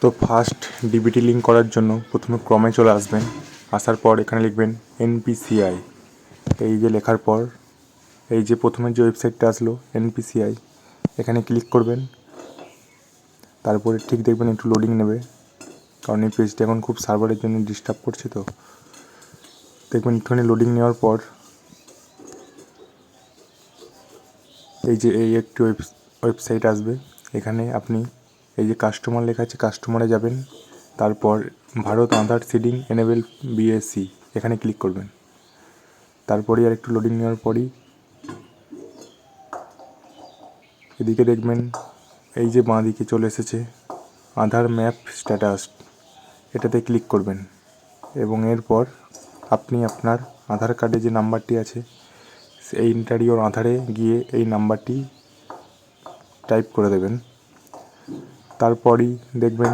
তো first DBT link করার জন্য প্রথমে ক্রমে চলে আসবেন। আসার পর এখানে লিখবেন এনপিসিআই। এই যে লেখার পর এই যে প্রথমে যে ওয়েবসাইটটা আসলো এনপিসিআই, এখানে ক্লিক করবেন। তারপরে ঠিক দেখবেন একটু লোডিং নেবে, কারণ এই পেজটা এখন খুব সার্ভারের জন্য ডিস্টার্ব করছে। তো দেখবেন একটুখানি লোডিং নেওয়ার পর এই যে এই একটি ওয়েবসাইট আসবে। এখানে আপনি এই যে কাস্টমার লেখা আছে, কাস্টমারে যাবেন। তারপর ভারত আধার সিডিং এনেবেল বিএসসি, এখানে ক্লিক করবেন। তারপরেই আর একটু লোডিং নেওয়ার পরই এদিকে দেখবেন এই যে বাঁ দিকে চলে এসেছে আধার ম্যাপ স্ট্যাটাস, এটাতে ক্লিক করবেন এবং এরপর আপনি আপনার আধার কার্ডে যে নাম্বারটি আছে এই ইন্টারিওর আধারে গিয়ে এই নাম্বারটি টাইপ করে দেবেন। তারপরই দেখবেন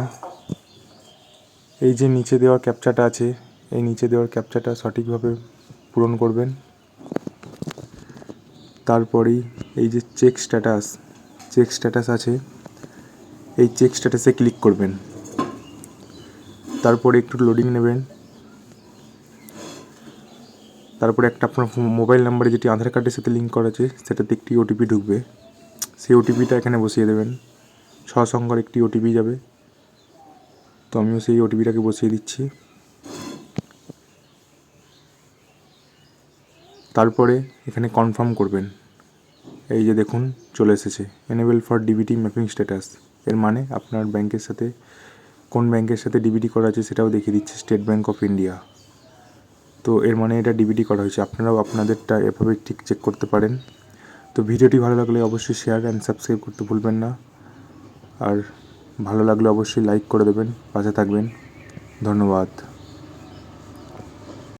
এই যে নিচে দেওয়া ক্যাপচাটা আছে, এই নিচে দেওয়ার ক্যাপচাটা সঠিকভাবে পূরণ করবেন। তারপরেই এই যে চেক স্ট্যাটাস আছে, এই চেক স্ট্যাটাসে ক্লিক করবেন। তারপরে একটু লোডিং নেবেন। তারপরে একটা আপনার মোবাইল নাম্বারে যেটি আধার কার্ডের সাথে লিঙ্ক করা আছে সেটাতে একটি ওটিপি ঢুকবে, সেই ওটিপিটা এখানে বসিয়ে দেবেন। 6 সংখ্যার একটি ওটিপি যাবে, তো আমিও সেই ওটিপিটাকে বসিয়ে দিচ্ছি। তারপরে এখানে কনফার্ম করবেন। এই যে দেখুন চলে এসেছে enable for DBT mapping status, এর মানে আপনার ব্যাংকের সাথে কোন ব্যাংকের সাথে ডিবিটি করা আছে সেটাও দেখিয়ে দিচ্ছে, স্টেট ব্যাঙ্ক অফ ইন্ডিয়া। তো এর মানে এটা ডিবিটি করা হয়েছে। আপনারাও আপনাদেরটা এভাবে ঠিক চেক করতে পারেন। তো ভিডিওটি ভালো লাগলে অবশ্যই শেয়ার অ্যান্ড সাবস্ক্রাইব করতে ভুলবেন না, আর ভালো লাগলে অবশ্যই লাইক করে দেবেন, পাশে থাকবেন। ধন্যবাদ।